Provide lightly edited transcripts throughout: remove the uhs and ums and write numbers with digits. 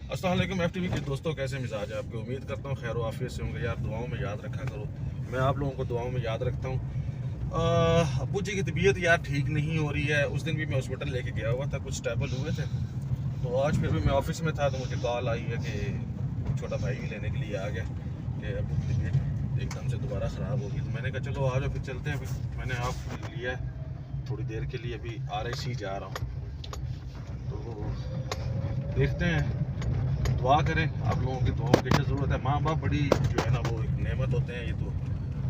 अस्सलाम वालेकुम FTV के दोस्तों, कैसे मिजाज है आपके। उम्मीद करता हूँ खैर आफियत से होंगे यार। दुआओं में याद रखा करो, मैं आप लोगों को दुआओं में याद रखता हूँ। अब्बू जी की तबीयत यार ठीक नहीं हो रही है। उस दिन भी मैं हॉस्पिटल लेके गया हुआ था, कुछ स्टेबल हुए थे। तो आज फिर भी मैं ऑफिस में था तो मुझे कॉल आई है कि छोटा भाई भी लेने के लिए आ गया कि अब्बू की तबीयत एकदम से दोबारा ख़राब होगी। तो मैंने कहा चलो आ जाओ फिर चलते हैं। अभी मैंने आप लिया है थोड़ी देर के लिए, अभी RIC जा रहा हूँ तो देखते हैं। दुआ करें, आप लोगों की दुआओं की ज़रूरत है। माँ बाप बड़ी जो है ना वो एक नेमत होते हैं, ये तो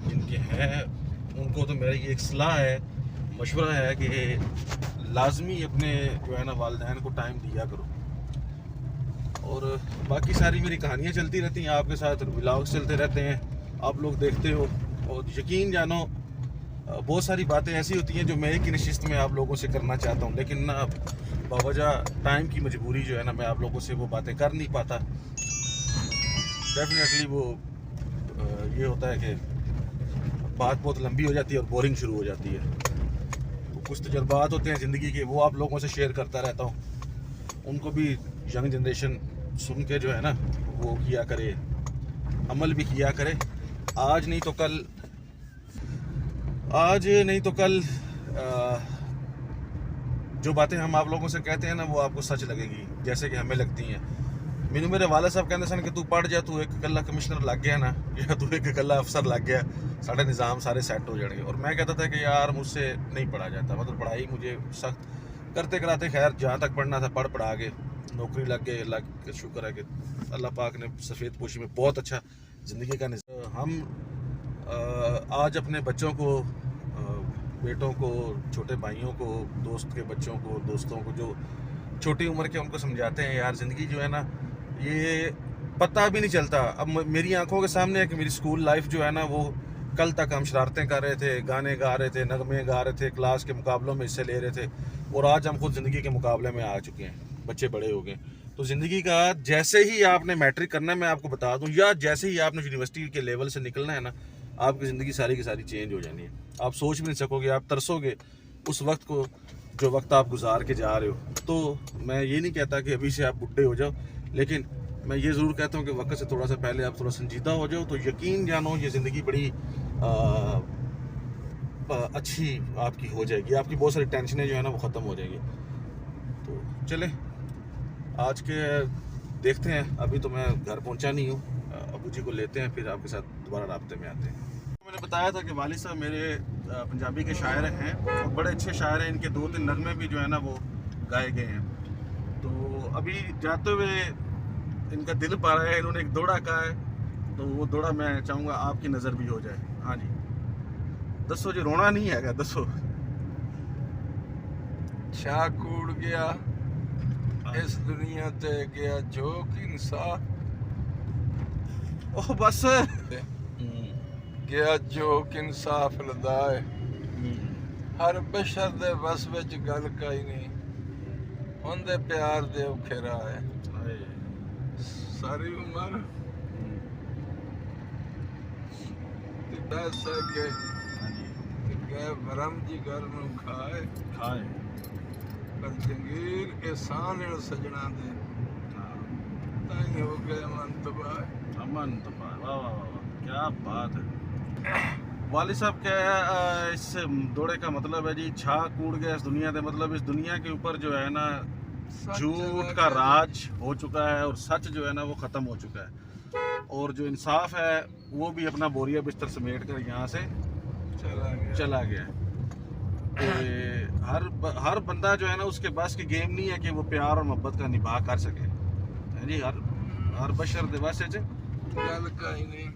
जिनके हैं उनको तो मेरी एक सलाह है, मशवरा है कि लाजमी अपने जो है ना वालिदैन को टाइम दिया करो। और बाकी सारी मेरी कहानियाँ चलती रहती हैं आपके साथ, व्लॉग्स चलते रहते हैं, आप लोग देखते हो। और यकीन जानो बहुत सारी बातें ऐसी होती हैं जो मैं एक ही नशिस्त में आप लोगों से करना चाहता हूँ, लेकिन ना बावजह टाइम की मजबूरी जो है ना मैं आप लोगों से वो बातें कर नहीं पाता। डेफिनेटली वो ये होता है कि बात बहुत लंबी हो जाती है और बोरिंग शुरू हो जाती है। तो कुछ तजुर्बात होते हैं ज़िंदगी के, वो आप लोगों से शेयर करता रहता हूँ। उनको भी यंग जनरेशन सुन के जो है ना वो किया करे, अमल भी किया करे। आज नहीं तो कल जो बातें हम आप लोगों से कहते हैं ना वो आपको सच लगेगी, जैसे कि हमें लगती हैं। मैनू मेरे वाले साहब कहते सन कि तू पढ़ जा, तू एक कला कमिश्नर लग गया ना, या तू एक कला अफसर लग गया, साढ़े निज़ाम सारे सेट हो जाएंगे। और मैं कहता था कि यार मुझसे नहीं पढ़ा जाता, मतलब पढ़ाई मुझे सख्त करते कराते खैर जहाँ तक पढ़ना था पढ़ पढ़ा के नौकरी लग गए। अल्लाह का शुक्र है कि अल्लाह पाक ने सफ़ेद पोशी में बहुत अच्छा ज़िंदगी का हम आज अपने बच्चों को, बेटों को, छोटे भाइयों को, दोस्त के बच्चों को, दोस्तों को जो छोटी उम्र के, उनको समझाते हैं यार ज़िंदगी जो है ना ये पता भी नहीं चलता। अब मेरी आंखों के सामने है कि मेरी स्कूल लाइफ जो है ना वो कल तक हम शरारतें कर रहे थे, गाने गा रहे थे, नगमे गा रहे थे, क्लास के मुकाबलों में हिस्से ले रहे थे, और आज हम खुद ज़िंदगी के मुकाबले में आ चुके हैं, बच्चे बड़े हो गए। तो ज़िंदगी का जैसे ही आपने मैट्रिक करना है, मैं आपको बता दूं, या जैसे ही आपने यूनिवर्सिटी के लेवल से निकलना है ना, आपकी ज़िंदगी सारी की सारी चेंज हो जानी है। आप सोच भी नहीं सकोगे, आप तरसोगे उस वक्त को जो वक्त आप गुजार के जा रहे हो। तो मैं ये नहीं कहता कि अभी से आप बुढ़े हो जाओ, लेकिन मैं ये ज़रूर कहता हूँ कि वक्त से थोड़ा सा पहले आप थोड़ा संजीदा हो जाओ, तो यकीन जानो ये ज़िंदगी बड़ी अच्छी आपकी हो जाएगी। आपकी बहुत सारी टेंशनें जो है ना वो ख़त्म हो जाएगी। तो चले आज के देखते हैं। अभी तो मैं घर पहुंचा नहीं हूँ, अबू जी को लेते हैं, फिर आपके साथ दोबारा राब्ते में आते हैं। मैंने बताया था कि वालिद साहब मेरे पंजाबी के शायर हैं और बड़े अच्छे शायर हैं। इनके 2-3 नगमे भी जो है ना वो गाए गए हैं। तो अभी जाते हुए इनका दिल पा रहा है, इन्होंने एक दौड़ा कहा है, तो वो दौड़ा मैं चाहूँगा आपकी नज़र भी हो जाए। हाँ जी, दसो जी, रोना नहीं है, दसो। छा कूड़ गया इस दुनिया ते गया जो कि इंसाफ, ओह बस गया जो कि इंसाफ लदाए, हर बशर दे बस विच गल काई नहीं, उनदे प्यार दे औखे राह। सारी उम्र तिड़ा सके गए भरम जी घर नूं खाए, पर जंगीर एहसान इण सजना दे ताई हो गए अमन तबाह। अमन तो वाह वाह वाह वाह, क्या बात है। वालिद साहब क्या इस दौड़े का मतलब है जी, छा कूड़ गया इस दुनिया से, मतलब इस दुनिया के ऊपर जो है ना झूठ का राज हो चुका है और सच जो है ना वो ख़त्म हो चुका है, और जो इंसाफ है वो भी अपना बोरिया बिस्तर समेट कर यहाँ से चला गया। हर बंदा जो है ना उसके बस की गेम नहीं है कि वो प्यार और मोहब्बत का निभा कर सके। है जी, हर बशर दे बस गल काई नहीं,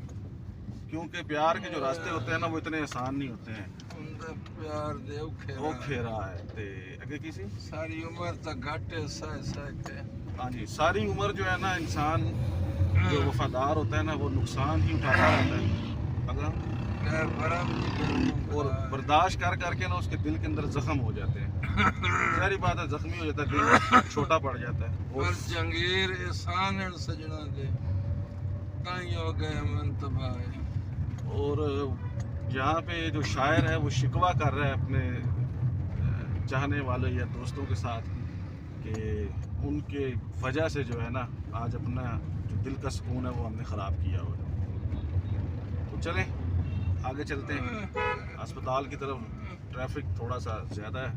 क्योंकि प्यार के जो रास्ते होते हैं ना वो इतने आसान नहीं होते हैं। उनदे प्यार दे औखे राह है ते अगे किसी सारी उम्र तक घाटे सह के। हाँ जी, सारी उम्र जो है ना इंसान जो वफादार होता है ना वो नुकसान ही उठाता रहता है, अगर और बर्दाश्त कर करके ना उसके दिल के अंदर जख्म हो जाते हैं। सारी बात है, जख्मी हो जाता है, दिल छोटा पड़ जाता है। और जंगीर एहसान इण सजना दे ताई हो गए अमन तबाह। और यहाँ पे जो शायर है वो शिकवा कर रहा है अपने चाहने वालों या दोस्तों के साथ कि उनके वजह से जो है ना आज अपना जो दिल का सुकून है वो हमने ख़राब किया हुआ है। तो चलें आगे चलते हैं अस्पताल की तरफ। ट्रैफिक थोड़ा सा ज़्यादा है।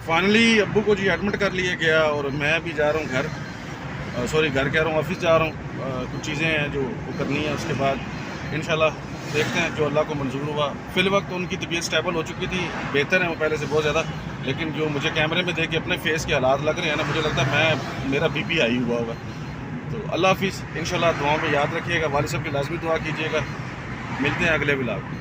फाइनली अब्बू को जी एडमिट कर लिया गया और मैं भी जा रहा हूँ घर, सॉरी घर कह रहा हूँ ऑफिस जा रहा हूँ। कुछ चीज़ें हैं जो वो करनी है, उसके बाद इंशाल्लाह देखते हैं जो अल्लाह को मंजूर हुआ। फिल वक्त उनकी तबीयत स्टेबल हो चुकी थी, बेहतर है वो पहले से बहुत ज़्यादा, लेकिन जो मुझे कैमरे में देख के अपने फेस के हालात लग रहे हैं ना, मुझे लगता है मेरा BP हाई हुआ होगा। तो अल्लाह हाफिज़, इंशाल्लाह दुआ में याद रखिएगा, वालिद साहब की लाजमी दुआ कीजिएगा। मिलते हैं अगले व्लॉग।